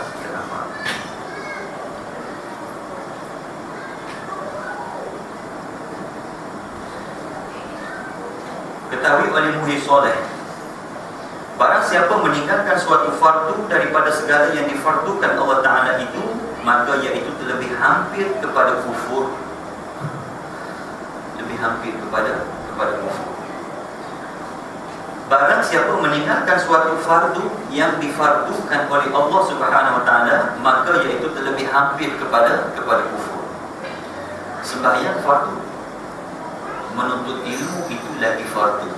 kita nampak. Ketahui oleh muhyi soleh, barang siapa meninggalkan suatu fardu daripada segala yang difardukan Allah Ta'ala itu, maka iaitu terlebih hampir kepada kufur. Lebih hampir kepada kufur. Barang siapa meninggalkan suatu fardu yang difardukan oleh Allah Subhanahu Wa Ta'ala, maka iaitu terlebih hampir kepada kufur. Sembahyang fardu, menuntut ilmu itu lagi fardu.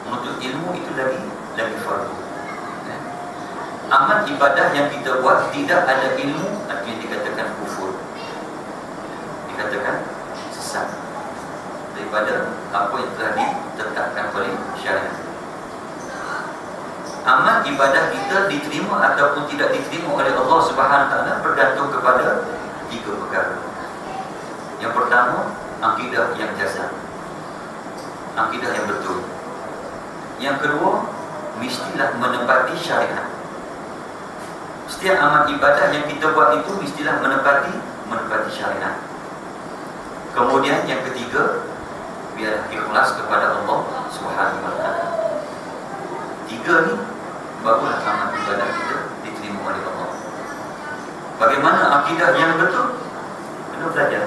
Menuntut ilmu itu lagi fardu. Amal ibadah yang kita buat tidak ada ilmu, artinya dikatakan kufur, dikatakan sesat daripada apa yang telah ditetapkan oleh syariat. Amal ibadah kita diterima ataupun tidak diterima oleh Allah Subhanahu Wa Taala bergantung kepada 3 perkara. Yang pertama, akidah yang jazam, akidah yang betul. Yang kedua, mestilah menepati syariat. Setiap amal ibadah yang kita buat itu mestilah menepati syariat. Kemudian yang ketiga, biar ikhlas kepada Allah Subhanahu Wa Taala. 3 ni barulah amal ibadah kita diterima oleh Allah. Bagaimana akidah yang betul? Kena belajar.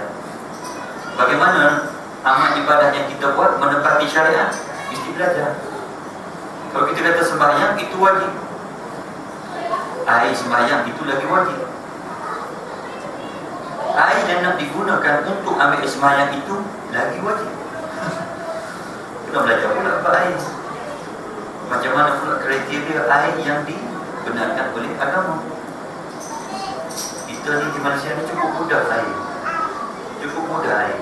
Bagaimana amal ibadah yang kita buat menepati syariat? Mesti belajar. Kalau kita kata sembahyang itu wajib, air sembahyang itu lagi wajib. Air yang nak digunakan untuk ambil sembahyang itu lagi wajib. Kita belajar pula apa air. Macam mana pula kriteria air yang dibenarkan oleh agama. Kita ni di Malaysia ni cukup mudah air. Cukup mudah air.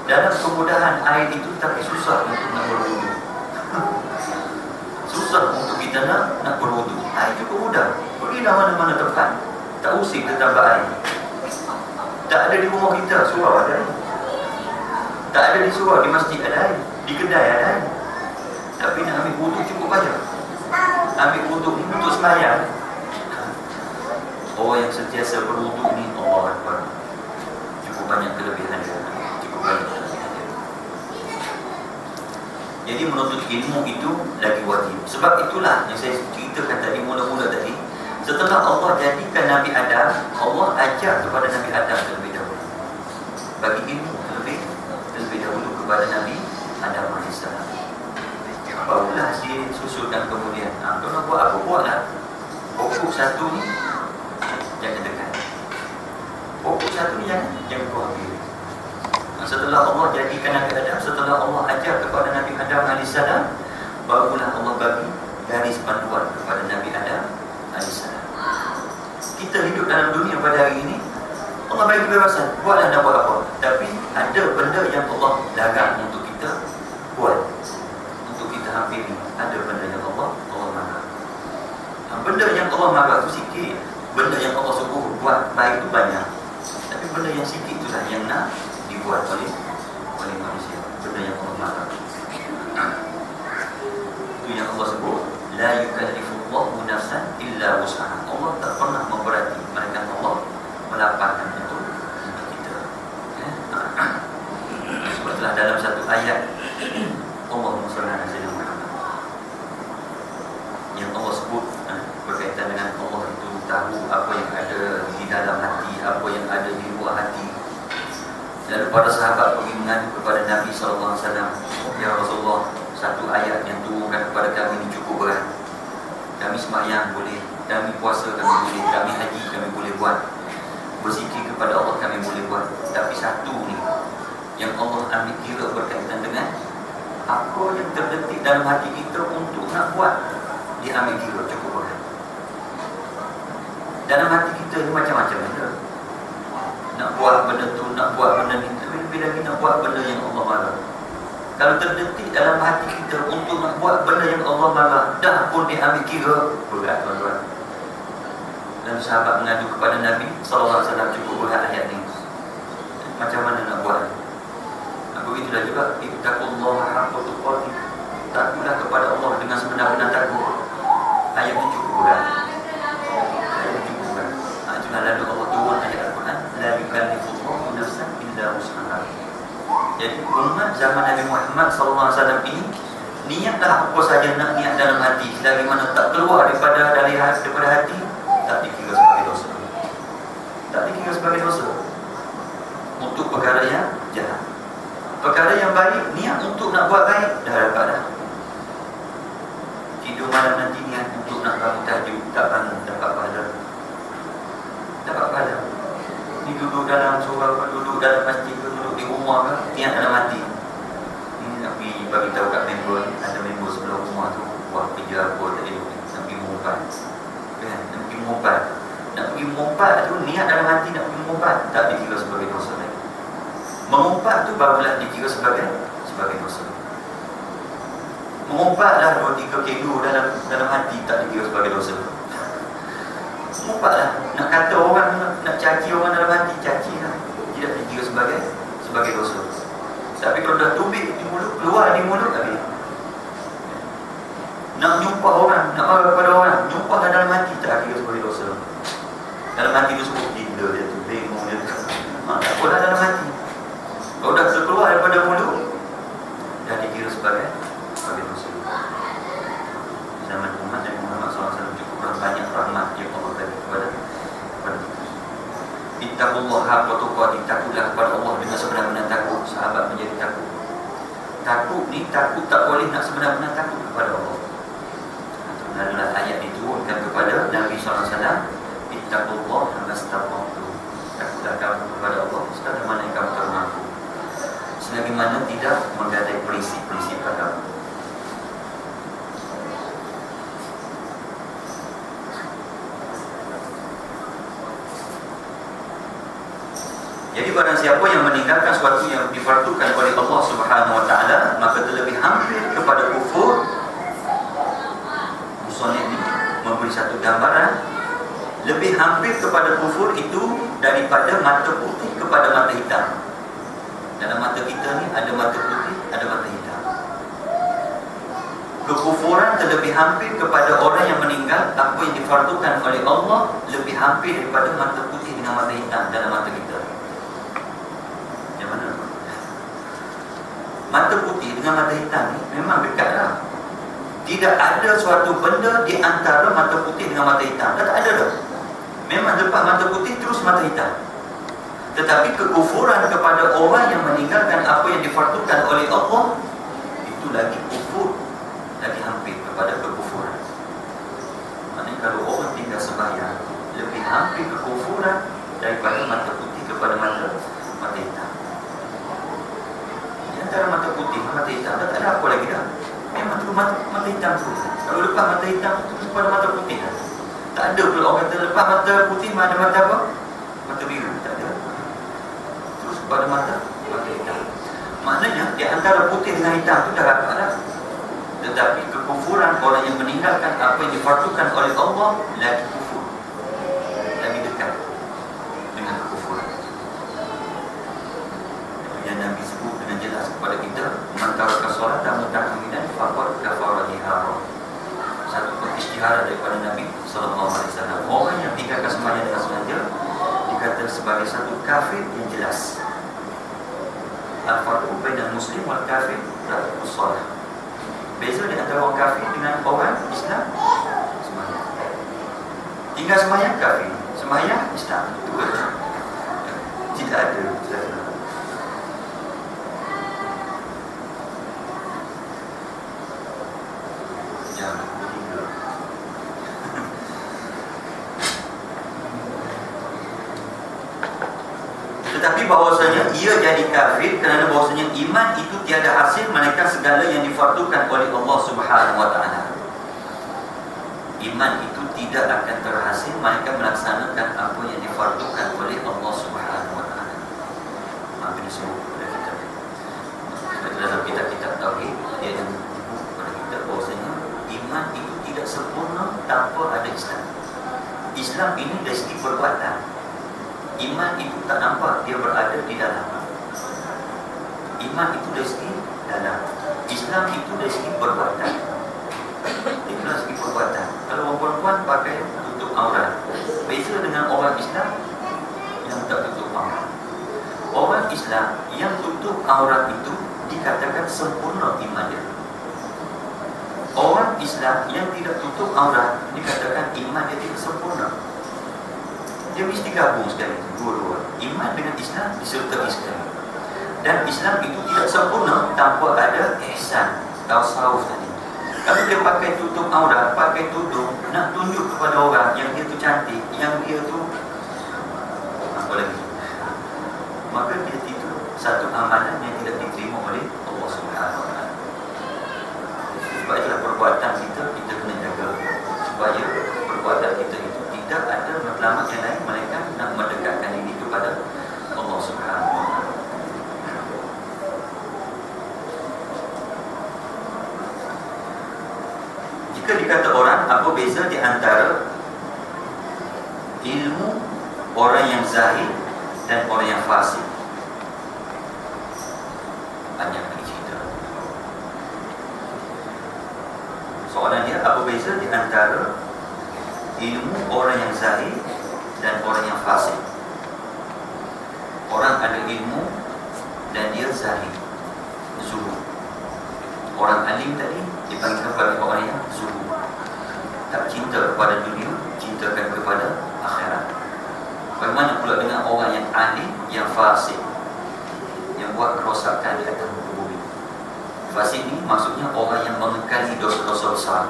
Dalam kemudahan air itu tapi susah untuk nak berwudu. Susah untuk kita nak berwudu. Air cukup mudah. Pergi dah mana-mana tempat, tak usik ditambah air. Tak ada di rumah kita surau ada air. Tak ada di surau, di masjid ada air, di kedai ada air. Tapi nak ambil wudu cukup banyak. Ambil wudu untuk sembahyang. Orang yang sentiasa berwudu ni, Allah Akbar, cukup banyak kelebihan dia. Cukup banyak kelebihan dia. Jadi menuntut ilmu itu lagi wajib. Sebab itulah yang saya ceritakan tadi mula-mula tadi. Setelah Allah jadikan Nabi Adam, Allah ajar kepada Nabi Adam terlebih dahulu, bagi ilmu terlebih dahulu kepada Nabi Adam AS. Barulah dia susulkan kemudian. Kau nak buat apa, buatlah. Pokok satu ni jangan dekat. Pokok satu ni jangan kau ambil. Setelah Allah jadikan Nabi Adam, setelah Allah ajar kepada Nabi Adam AS, barulah Allah bagi garis panduan kepada Nabi Adam AS. Kita hidup dalam dunia pada hari ini, Allah bagi kebebasan, buatlah nak buat apa. Tapi ada benda yang Allah larang untuk kita buat, untuk kita hampiri. Ada benda yang Allah marah. Benda yang Allah marah itu sikit. Benda yang Allah suruh buat baik itu banyak. Tapi benda yang sikit itulah yang nak dibuat oleh manusia. Benda yang Allah marah. Itu yang Allah sebut, la yukallifullahu nafsan illa wus'aha. Allah tak pernah memberati, melainkan Allah melapangkan untuk kita. Sebablah dalam satu ayat Allahumma shalli ala sayyidina Muhammad, yang Allah sebut berkaitan dengan Allah itu tahu apa yang ada di dalam hati, apa yang ada di luar hati. Lalu para sahabat pergi mengadu kepada Nabi SAW, ya Rasulullah, satu ayat yang turunkan kepada kami ini cukup berat. Kami sembahyang boleh, kami puasa kami boleh, kami haji kami boleh buat, berzikir kepada Allah kami boleh buat. Tapi satu ni yang Allah ambil kira berkaitan dengan apa yang terdetik dalam hati kita untuk nak buat, dia ambil kira cukup berat. Dalam hati kita ni macam-macam benda. Nak buat benda tu, nak buat benda ni, lebih lagi nak buat benda yang Allah marah. Kalau terdetik dalam hati kita untuk nak buat benda yang Allah marah, dah pun dia ambil kira berat, tuan-tuan. Dan sahabat mengadu kepada Nabi SAW, cukup berat ayat ni. Macam mana nak buat? Begitulah juga, ittaqullaha haqqa tuqatih. Takutlah kepada Allah dengan sebenar-benar takut. Ayat ni cukup berat. zaman Nabi Muhammad SAW ini, niatlah apa saja nak niat dalam hati, selagi mana tak keluar daripada hati, tak dikira sebagai dosa. Tak dikira sebagai dosa. Untuk perkara yang jahat. Perkara yang baik, niat untuk nak buat baik, dah dapat dah. Tidur malam nanti niat untuk nak bangun tahajud, tak bangun, dapat pahala. Dapat pahala. Ni duduk dalam surau, duduk dalam masjid, duduk di rumah kan, niat dalam hati. Ni nak pergi bagi tahu kat member, ada member sebelah rumah tu, buat kerja apa tadi, nak pergi mengumpat. Kan, nak pergi mengumpat. Nak pergi mengumpat tu, niat dalam hati nak pergi mengumpat, tak dikira sebagai dosa lagi. Mengumpat tu barulah dikira sebagai dosa. Mengumpatlah 2-3 kilo dalam hati, tak dikira sebagai dosa. Mengumpatlah, nak kata orang, nak caci orang dalam hati, caci lah, tidak dikira sebagai dosa. Tapi kalau dah tubik di mulut, keluar di mulut, habis. Nak menyumpah orang, nak marah kepada orang, menyumpah dalam hati, tak dikira sebagai dosa. Dalam hati tu sebut gila dia tu, bengong dia tu, tak apalah dalam hati. Kalau dah terkeluar daripada mulut, dah dikira sebagai dosa. Zaman umat Nabi Muhammad SAW cukup banyak rahmat yang Allah beri kepada kita. Ittaqullah haqqa tuqatih, takutlah kepada Allah dengan sebenar-benar takut. Sahabat menjadi takut. Takut ni, takut tak boleh nak sebenar-benar takut kepada Allah. Lalulah ayat diturunkan kepada Nabi SAW. Ittaqullah mastata'tum, takutlah kamu kepada Allah sekadar mana yang kamu termampu, selagi mana tidak menggadai prinsip-prinsip agama. Jadi barang siapa yang meninggalkan sesuatu yang difardukan oleh Allah Subhanahu Wa Taala, maka terlebih hampir kepada kufur. Musonif ini memberi satu gambaran, lebih hampir kepada kufur itu daripada mata putih kepada mata hitam. Dalam mata kita ni ada mata putih, ada mata hitam. Kekufuran terlebih hampir kepada orang yang meninggal apa yang difardukan oleh Allah, lebih hampir daripada mata putih dengan mata hitam dalam mata kita. Yang mana? Mata putih dengan mata hitam ni memang dekatlah. Tidak ada suatu benda di antara mata putih dengan mata hitam. Tak ada dah. Memang lepas mata putih terus mata hitam. Tetapi kekufuran kepada orang yang meninggalkan apa yang difardukan oleh Allah, itu lagi kufur, lagi hampir kepada kekufuran. Maknanya kalau orang tinggal sembahyang, lebih hampir kekufuran daripada mata putih kepada mata hitam. Di antara mata putih dan mata hitam, tak ada apa lagi dah. Memang tu mata hitam tu. Kalau lepas mata hitam tu terus pada mata putih dah. Tak ada pula orang kata lepas mata putih ada mata apa? Mata biru, tak ada. Terus pada mata hitam. Maknanya di antara putih dengan hitam tu dah rapat dah. Tetapi kekufuran orang yang meninggalkan apa yang difardukan oleh Allah lagi kufur, lagi dekat dengan kekufuran. Yang Nabi sebut dengan jelas kepada kita, man taraka salatan muta'ammidan faqad kafara biha. Satu peristiharan daripada Nabi SAW. Orang yang tinggalkan sembahyang dengan sengaja dikata sebagai satu kafir yang jelas. Al-farqu bainal muslim wal kafir tarkus shalah. Beza di antara orang kafir dengan orang Islam, sembahyang. Tinggal sembahyang kafir, sembahyang Islam. Itu tidak ada. Tetapi bahawasanya ia jadi kafir kerana bahawasanya iman itu tiada hasil melainkan segala yang difardukan oleh Allah Subhanahu Wa Taala. Iman itu tidak akan terhasil melainkan melaksanakan apa yang difardukan oleh Allah Subhanahu Wa Taala. Maka disebut kepada kita. Dalam kitab-kitab tauhid dia yang menyebut kepada kita bahawasanya iman itu tidak sempurna tanpa ada Islam. Islam ini dari segi perbuatan. Iman itu tak nampak, dia berada di dalam. Iman itu dari segi dalam. Islam itu dari segi perbuatan. Itu dari segi perbuatan. Kalau orang perempuan pakai tutup aurat, beza dengan orang Islam yang tak tutup aurat. Orang Islam yang tutup aurat itu dikatakan sempurna iman dia. Orang Islam yang tidak tutup aurat dikatakan iman dia tidak sempurna. Dia mesti gabung sekali dua-dua. Iman dengan Islam disertai sekali. Dan Islam itu tidak sempurna tanpa ada ihsan, tasawuf tadi. Kalau dia pakai tutup aurat, pakai tudung, nak tunjuk kepada orang yang dia tu cantik, yang dia tu apa lagi, maka dia itu satu amalan yang tidak diterima oleh Allah Subhanahu Wa Taala. Sebab itulah perbuatan kita kena jaga supaya perbuatan kita itu tidak ada matlamat yang lain melainkan nak mendekatkan diri kepada Allah Subhanahu Wa Taala. Jika dikata orang, apa beza di antara ilmu orang yang zahid dan orang yang fasik? Banyak lagi cerita. Soalan dia, apa beza di antara ilmu orang yang zahid dan orang yang fasik? Orang ada ilmu dan dia zahid, zuhud. Orang alim tadi dipanggil kepada orang yang zuhud, tak cinta kepada dunia, cintakan kepada akhirat. Bagaimana pula dengan orang yang alim, yang fasik, yang buat kerosakan di atas muka bumi? Fasik ini maksudnya orang yang mengekali dosa-dosa besar,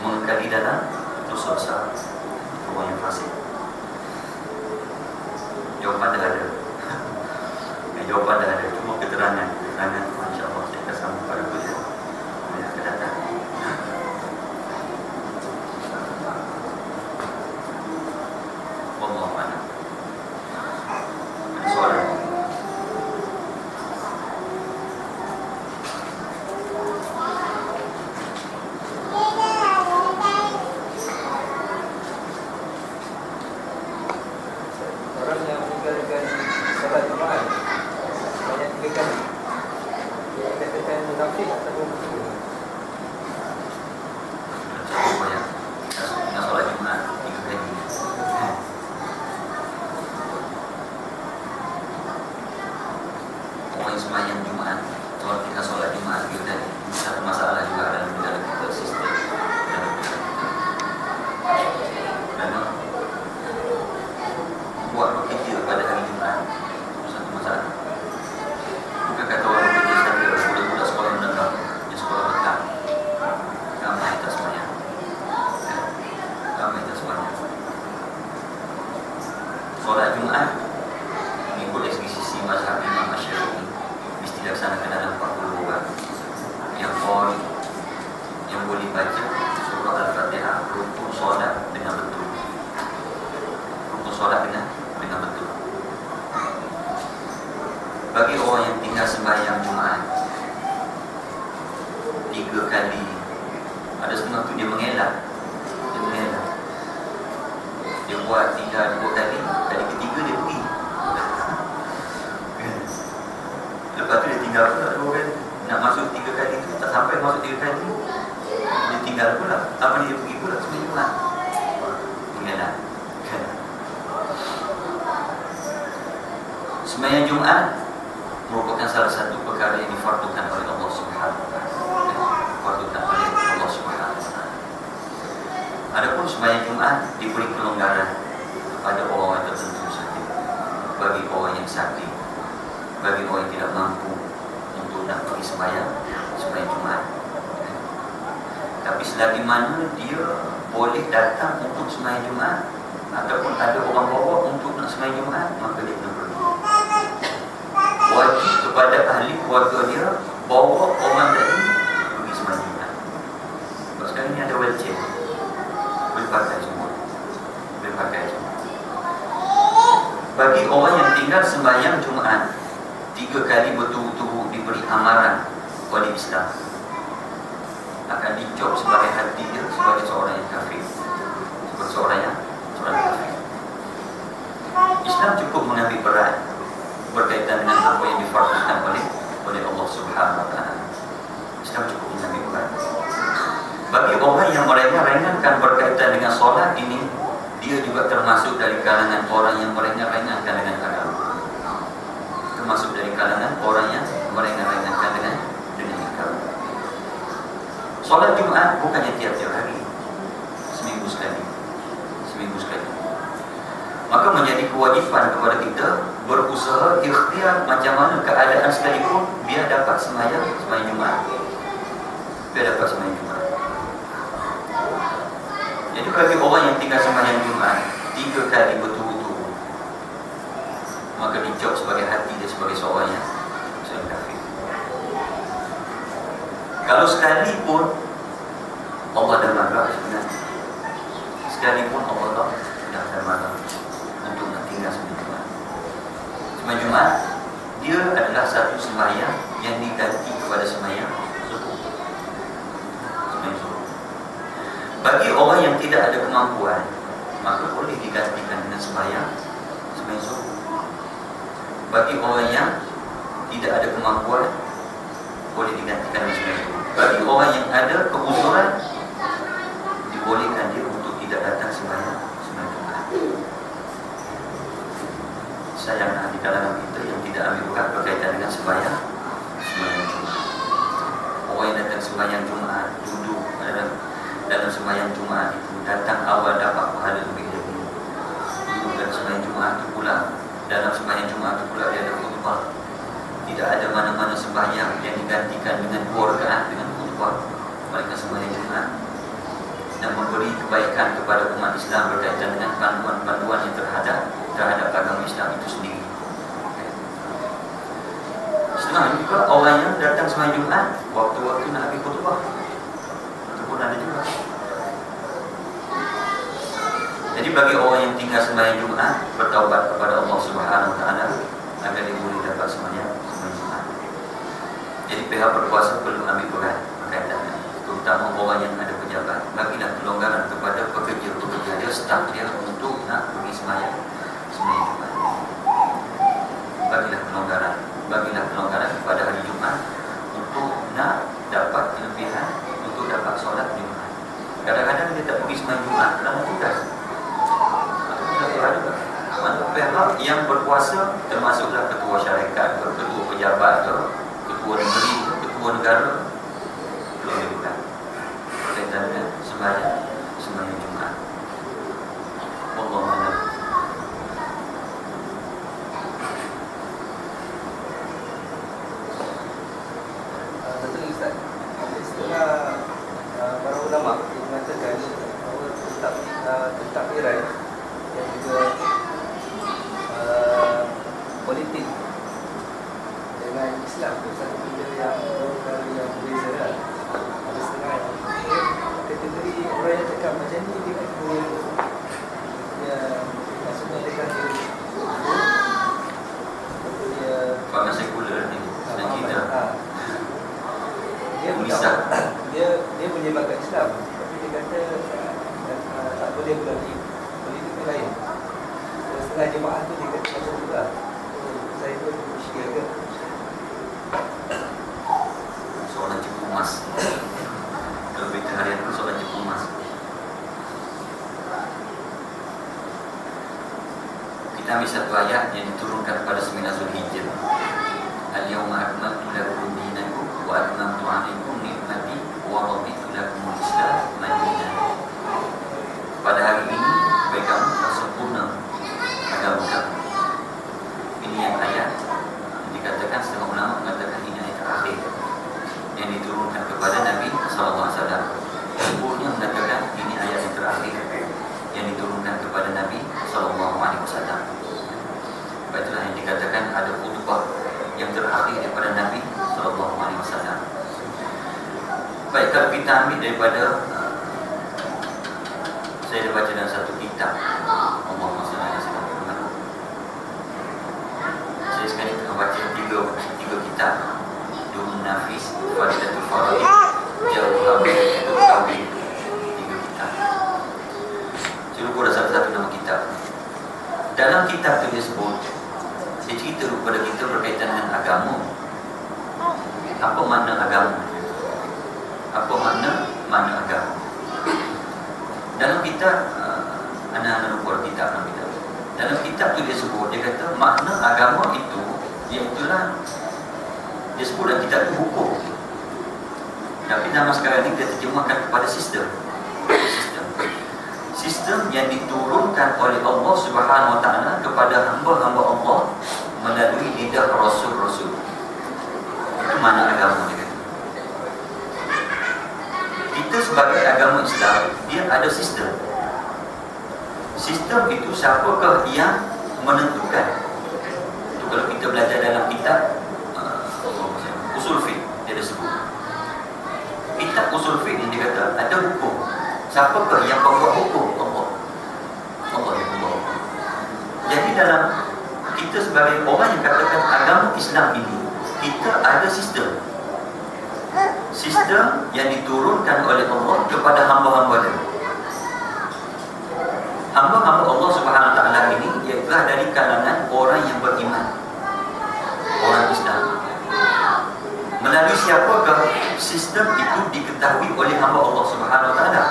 mengekali dalam dosa besar. Orang yang fasik. Jawapan dah ada. Jawapan dah ada. Cuma keterangan insya-Allah saya akan sambung pada kuliah yang akan datang. Wallahu a'lam. Ada soalan? Orang yang meninggalkan salat Jumaat banyak 3 kali, dia katakan munafik atau muslim? Cukup banyak. Nak solat Jumaat 3 kali. Orang yang sembahyang Jumaat, kalau kita solat Jumaat 3 kali, satu masalah juga dalam kita sistem dalam kita. Kerana buat bekerja pada hari Jumaat itu satu masalah. Bukan kata orang bekerja saja, budak-budak sekolah menengah, yang sekolah petang, ramai tak semuanya, ramai tak semuanya. Solat Jumaat mengikut dari sisi mazhab Imam Syafi'i mesti dilaksanakan dalam 40 orang yang qari, yang boleh baca surah Al-Fatihah, rukun solat dengan betul, rukun solat dengan betul. Bagi orang yang tinggal sembahyang Jumaat 3 kali, ada setengah tu dia mengelak, dia buat tinggal 2 kali, kali ketiga dia pergi. Lepas tu dia tinggal pula 2 kali, nak masuk 3 kali tu, tak sampai masuk 3 kali dia tinggal pula, apa ni dia pergi pula sembahyang Jumaat, mengelak. Sembahyang Jumaat merupakan salah satu perkara yang difardukan oleh Allah Subhanahu Wa Taala. Difardukan oleh Allah Subhanahu Wa Taala. Adapun sembahyang Jumaat diberi pelonggaran kepada orang yang tertentu saja. Bagi orang yang sakit, bagi orang yang tidak mampu untuk nak pergi sembahyang Jumaat. Tapi selagi mana dia boleh datang untuk sembahyang Jumaat, ataupun ada orang bawa untuk nak sembahyang Jumaat, maka dia kena pergi. Wajib kepada ahli keluarga dia bawa orang tadi pergi sembahyang Jumaat. Sebab sekarang ni ada wheelchair, boleh pakai semua, boleh pakai semua. Bagi orang yang tinggal sembahyang Jumaat 3 kali betul-betul diberi amaran oleh Islam, akan dicop sebagai hati dia sebagai seorang yang kafir, sebagai seorang kafir. Islam cukup mengambil berat berkaitan dengan apa yang difardukan oleh Allah Subhanahu Wa Taala. Islam cukup mengambil berat. Bagi orang yang meringankan berkaitan dengan solat ini, dia juga termasuk dari kalangan orang yang meringankan dengan agama. Termasuk dari kalangan orang yang meringan-ringankan dengan ikram. Solat Jumaat bukannya tiap-tiap hari, seminggu sekali. Maka menjadi kewajipan kepada kita berusaha ikhtiar macam mana keadaan sekalipun biar dapat sembahyang Jumaat. Jadi bagi orang yang tinggal sembahyang Jumaat 3 kali berturut-turut, maka dicop sebagai hati dia sebagai seorang yang kafir. Kalau sekalipun Allah dah marah sebenarnya, sekalipun Allah dah marah untuk nak tinggal sembahyang Jumaat. Sembahyang Jumaat dia adalah satu sembahyang yang diganti kepada sembahyang subuh. Bagi orang yang tidak ada kemampuan, maka boleh digantikan dengan sembahyang subuh. Bagi orang yang tidak ada kemampuan, boleh digantikan dengan sembahyang subuh. Bagi orang yang ada keuzuran, dibolehkan dia untuk tidak datang sembahyang Jumaat. Sayang di kalangan kita yang tidak ambil berat berkaitan dengan sembahyang Jumaat. Orang yang datang sembahyang Jumaat, duduk dalam sembahyang Jumaat itu, datang awal dapat pahala lebih lagi. Duduk dalam sembahyang Jumaat itu pula, dalam sembahyang Jumaat itu pula dia ada khutbah. Tidak ada mana-mana sembahyang yang digantikan dengan 2 rakaat dengan khutbah. Mereka sembahyang Jumaat dan memberi kebaikan kepada umat Islam berkaitan dengan panduan-panduan yang terhadap agama Islam itu sendiri. Setengah juga orang yang datang sembahyang Jumaat waktu-waktu nak habis khutbah, ataupun ada juga. Jadi bagi orang yang tinggal sembahyang Jumaat, bertaubat kepada Allah Subhanahu Wa Taala agar dia boleh dapat sembahyang Jumaat. Jadi pihak berkuasa perlu ambil berat berkaitan dengan, terutama orang yang ada pejabat. Bagilah kelonggaran kepada pekerja-pekerja dia, staf dia untuk nak pergi sembahyang Jumaat. Bagilah kelonggaran kepada hari Jumaat untuk nak dapat kelebihan untuk dapat solat Jumaat. Kadang-kadang dia tak pergi sembahyang Jumaat kerana tugas. Pihak yang berkuasa, termasuklah ketua syarikat, ketua pejabat, ketua negeri, ketua negara, perlu dibuat berkaitan dengan sembahyang Jumaat. Wallahu a'lam. Betul Ustaz. Istilah para ulama yang mengatakan bahawa pentadbiran dan juga politik dengan Islam itu satu benda yang berbeza lah. Ada setengah kategori orang yang cakap macam ni, dia kategori dia maksudnya dia kata dia Kalau sekular ni dan kita dia menyebabkan Islam, tapi dia kata tak boleh berlari politik yang lain. Setengah jemaah tu dia kata macam tu lah. Saya pun bersyukur ke soalan cukup emas. Kalau berita harian itu soalan cukup emas. Kita ambil satu ayat yang diturunkan pada 9 Zulhijjah. Al-yawma akmaltu lakum dinakum wa atmamtu 'alaikum ni'mati wa raditu lakumul Islam madinan. Pada hari ini bagi kamu telah sempurna agama kamu. Ini yang ayat dikatakan, setengah ulama mengatakan ini ayat terakhir yang diturunkan kepada Nabi SAW. Seluruhnya mengatakan ini ayat yang terakhir yang diturunkan kepada Nabi SAW. Itulah yang dikatakan ada khutbah yang terakhir daripada Nabi SAW. Baik, kalau kita ambil daripada saya dah baca dalam satu kitab Allahumma salli ala sayyidina Muhammad. Saya sekarang tengah baca tiga kitab. Durun Nafis, Fadilatul Faraid, Jauhar Tauhid. 3 kitab. Saya lupa dah satu-satu nama kitab. Dalam kitab itu dia sebut, dia cerita kepada kita berkaitan dengan agama. Apa makna agama? Apa makna agama? Dalam kitab anak-anak lupa kitab dalam kitab. Dalam kitab tu dia sebut, dia kata makna agama itu iaitulah, Dia sebut dalam kitab itu hukum. Tapi zaman sekarang ni dia terjemahkan kepada sistem. Sistem yang diturunkan oleh Allah Subhanahu Wa Taala kepada hamba-hamba Allah melalui lidah Rasul-Rasul. Itu mana agama dia. Kita sebagai agama Islam, dia ada sistem. Sistem itu siapakah yang menentukan? Itu kalau kita belajar dalam kitab usul fiqh, dia ada sebut. Kitab usul fiqh ni dia kata ada hukum. Siapakah yang membuat hukum? Allah. Allah yang membuat hukum. Jadi dalam kita sebagai orang yang katakan agama Islam ini, kita ada sistem. Sistem yang diturunkan oleh Allah kepada hamba-hamba dia. Hamba-hamba Allah Subhanahu Wa Taala ini ialah dari kalangan orang yang beriman, orang Islam. Melalui siapakah sistem itu diketahui oleh hamba Allah Subhanahu Wa Taala?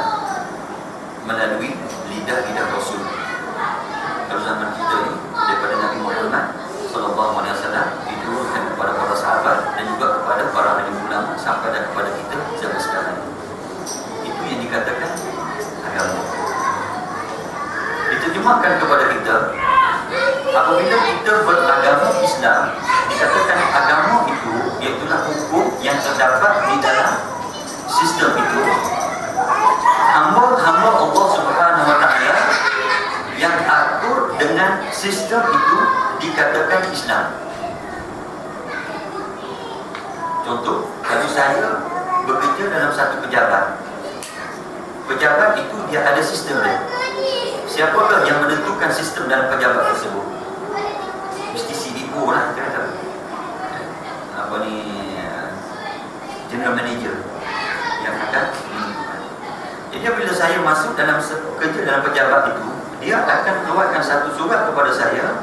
Melalui lidah-lidah Rasul. Kalau zaman kita ni daripada Nabi Muhammad sallallahu alaihi wasallam diturunkan kepada para sahabat dan juga kepada para alim ulama sampai dan kepada kita zaman sekarang. Itu yang dikatakan agama. Diterjemahkan kepada kita apabila kita beragama Islam, dikatakan agama itu iaitulah hukum yang terdapat di dalam sistem itu. Hamba-hamba Allah Subhanahu Wa Taala yang atur dengan sistem itu dikatakan Islam. Contoh, kalau saya bekerja dalam satu pejabat, pejabat itu dia ada sistem dia. Siapakah yang menentukan sistem dalam pejabat tersebut? Mesti CEO lah, kita kata. Apa ni, general manager yang akan menentukan. Jadi bila saya masuk dalam kerja dalam pejabat itu, dia akan keluarkan satu surat kepada saya,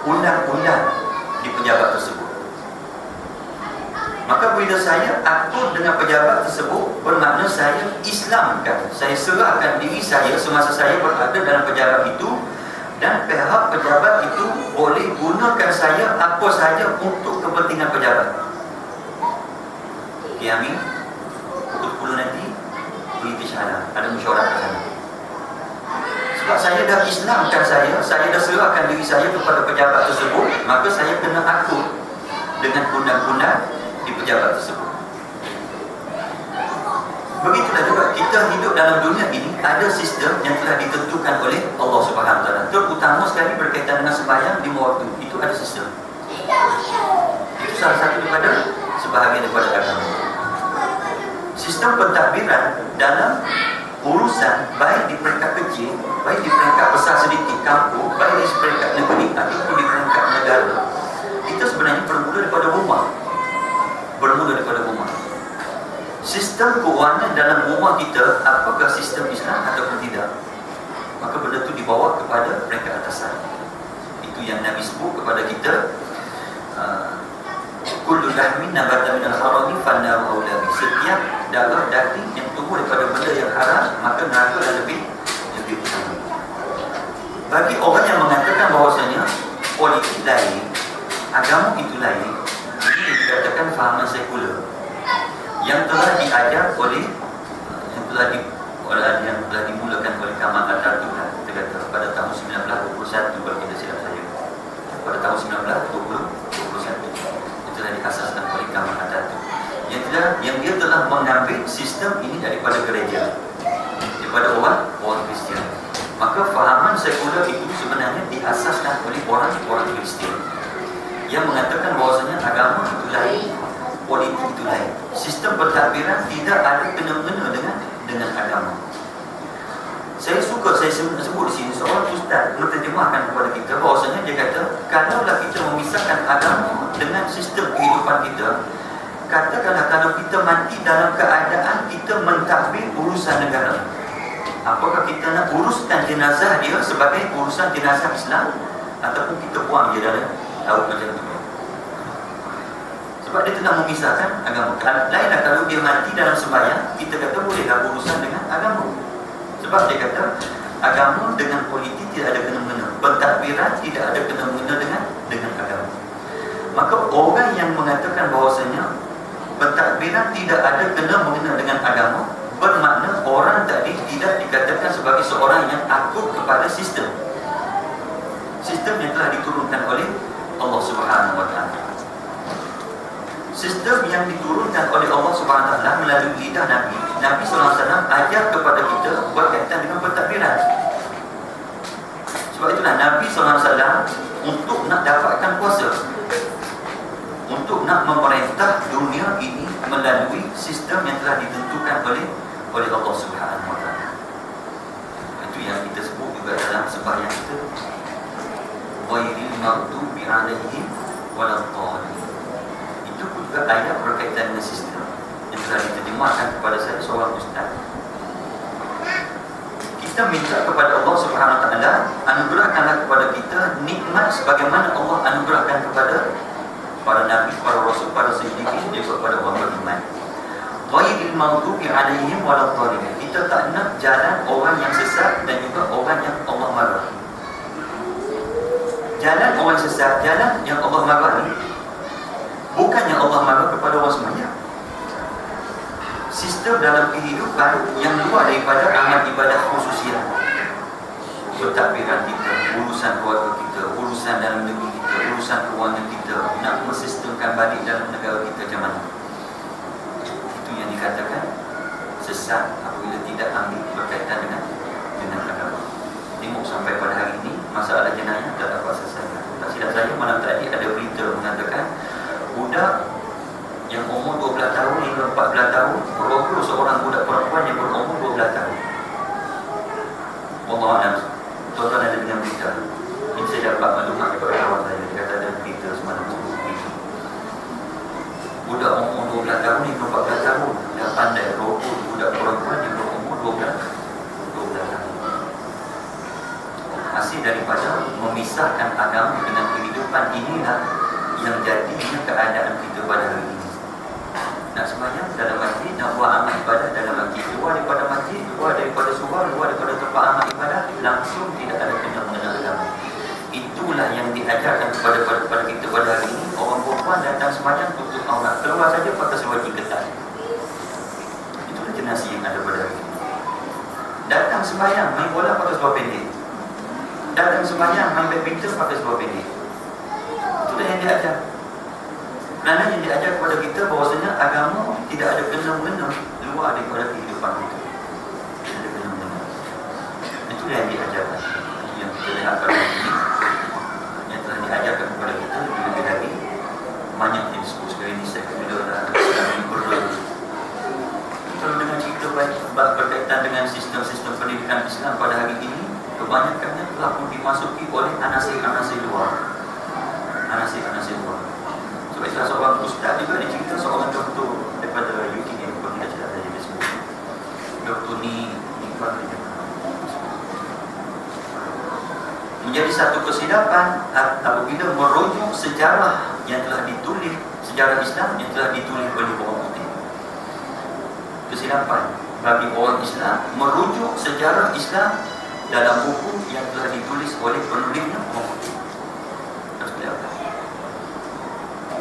undang-undang di pejabat tersebut. Maka bila saya atur dengan pejabat tersebut, bermakna saya Islamkan, saya serahkan diri saya semasa saya berada dalam pejabat itu, dan pihak pejabat itu boleh gunakan saya apa sahaja untuk kepentingan pejabat. Okay, Amin. Pukul 10 nanti pergi ke Syahadah, ada mesyuarat ke sana. Sebab saya dah Islamkan saya dah serahkan diri saya kepada pejabat tersebut, maka saya kena atur dengan undang-undang di pejabat tersebut. Begitulah juga kita hidup dalam dunia ini, ada sistem yang telah ditentukan oleh Allah Subhanahu Wa Taala. Terutama sekali berkaitan dengan sembahyang 5 waktu, itu ada sistem. Itu salah satu daripada sebahagian daripada agama. Sistem pentadbiran dalam urusan baik di peringkat kecil, baik di peringkat besar sedikit kampung, baik di peringkat negeri ataupun di peringkat negara, itu sebenarnya bermula daripada rumah. Sistem keuangan dalam rumah kita, apakah sistem Islam ataupun tidak? Maka benda itu dibawa kepada peringkat atasan. Itu yang Nabi sebut kepada kita, kullu lahmin nabata minal harami fannaru aula bi. Setiap darah daging yang tumbuh daripada benda yang haram, maka neraka lebih utama. Bagi orang yang mengatakan bahawasanya politik lain, agama itu lain, ini dikatakan fahaman sekular yang telah diajar oleh yang telah dimulakan oleh Kamal Atatürk, kita kata pada tahun 1921 kalau kita silap saya. Pada tahun 1921 itu telah diasaskan oleh Kamal Atatürk. Yang dia telah mengambil sistem ini daripada gereja, daripada orang Kristian. Maka fahaman sekular itu sebenarnya diasaskan oleh orang Kristian yang mengatakan bahawasanya agama itu lain, politik itu lain. Sistem pentadbiran tidak ada kena-mengena dengan agama. Saya sebut di sini seorang ustaz menterjemahkan kepada kita bahawasanya dia kata, kalaulah kita memisahkan agama dengan sistem kehidupan kita, katakanlah kalau kita mati dalam keadaan kita mentadbir urusan negara, apakah kita nak uruskan jenazah dia sebagai urusan jenazah Islam ataupun kita buang dia dalam laut macam tu? Sebab dia telah memisahkan agama. Lainlah kalau dia mati dalam sembahyang, kita kata bolehlah urusan dengan agama. Sebab dia kata agama dengan politik tidak ada kena-mengena, pentadbiran tidak ada kena-mengena dengan agama. Maka orang yang mengatakan bahawasanya pentadbiran tidak ada kena-mengena dengan agama, bermakna orang tadi tidak dikatakan sebagai seorang yang takut kepada sistem yang telah diturunkan oleh Allah Subhanahu wa taala. Sistem yang diturunkan oleh Allah Subhanahu wa taala melalui lidah Nabi sallallahu alaihi wasallam ajar kepada kita berkaitan dengan pentadbiran. Sebab itulah Nabi sallallahu alaihi wasallam untuk nak dapatkan kuasa, untuk nak memerintah dunia ini melalui sistem yang telah ditentukan oleh Allah Subhanahu wa taala. Itu yang kita sebut juga dalam sembahyang kita, ghairil maghdubi alaihim waladdallin. Itu juga ayat berkaitan dengan sistem yang telah diterjemahkan kepada saya seorang ustaz. Kita minta kepada Allah Subhanahu wa taala, anugerahkanlah kepada kita nikmat sebagaimana Allah anugerahkan kepada para nabi, para rasul, para siddiqin, dan kepada orang beriman. Ghairil maghdubi alaihim waladdallin. Kita tak nak jalan orang yang sesat dan juga orang yang Allah marah. Jalan orang sesat, jalan yang Allah marah ni, bukannya Allah marah kepada orang sembahyang. Sistem dalam kehidupan yang luar daripada amal ibadah khususiah, pentadbiran kita, urusan keluarga kita, urusan dalam negeri kita, urusan kewangan kita, nak mensistemkan balik dalam negara kita macam mana. Itu yang dikatakan sesat apabila tidak ambil berkaitan dengan agama. Tengok sampai pada hari ini masalah jenayah tak dapat selesaikan. Tak silap saya malam tadi ada berita mengatakan budak yang umur 12 tahun hingga 14 tahun berogol seorang budak perempuan yang berumur 12 tahun. Wallahualam, tuan-tuan ada dengan berita ini, saya dapat maklumat daripada kawan saya. Dia kata ada berita semalam budak umur 12 tahun hingga 14 tahun dah pandai berogol budak perempuan yang berumur 12 tahun. Hasil daripada memisahkan agama dengan kehidupan inilah yang jadinya keadaan kita pada hari ini. Nak sembahyang dalam masjid, nak buat amal ibadah dalam masjid, luar daripada masjid, luar daripada surau, luar daripada tempat amal ibadah, langsung tidak ada kena-mengena agama. Itulah yang diajarkan kepada kita pada hari ini. Orang perempuan datang sembahyang tutup aurat, keluar saja pakai seluar ketat. Itulah generasi yang ada pada hari ini. Datang sembahyang main bola pakai seluar pendek, datang sembahyang main badminton pakai seluar pendek. Itulah yang diajar. Kerana yang diajar kepada kita bahawasanya agama tidak ada kena-mengena luar daripada kehidupan kita. Tidak ada kena-mengena. Itulah yang diajarkan. Yang kita lihat pada hari ini, yang telah diajarkan kepada kita lebih lagi. Banyak yang disebut sekali ini saya bila berdua. Kalau dengan cerita berkaitan dengan sistem-sistem pendidikan Islam pada hari ini, kebanyakannya telah pun dimasuki oleh anasir-anasir luar. Anasir-anasir luar. Sebab itu seorang ustaz juga dia cerita seorang doktor daripada UK ni, kalau tidak silap saya disebut Dr. Nifan. Menjadi satu kesilapan apabila merujuk sejarah yang telah ditulis, sejarah Islam yang telah ditulis oleh orang putih. Kesilapan bagi orang Islam merujuk sejarah Islam dalam buku yang telah ditulis oleh penulisnya orang putih.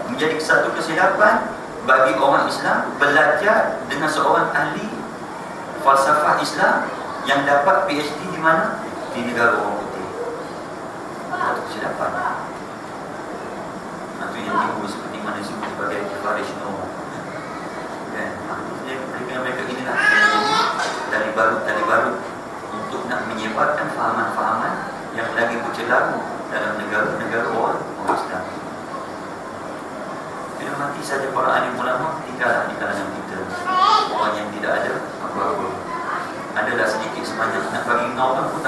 Menjadi satu kesilapan bagi orang Islam belajar dengan seorang ahli falsafah Islam yang dapat PhD di mana? Di negara orang putih. Satu kesilapan. Itu yang timbul seperti mana disebut sebagai Farishno. Mereka inilah dari baru untuk nak menyebarkan fahaman-fahaman yang lagi bercelaru dalam negara-negara orang Islam. Bila mati saja para alim ulama tinggallah di kalangan kita. Orang yang tidak ada apa-apa. Adalah sedikit sebanyak nak bagi ngau pun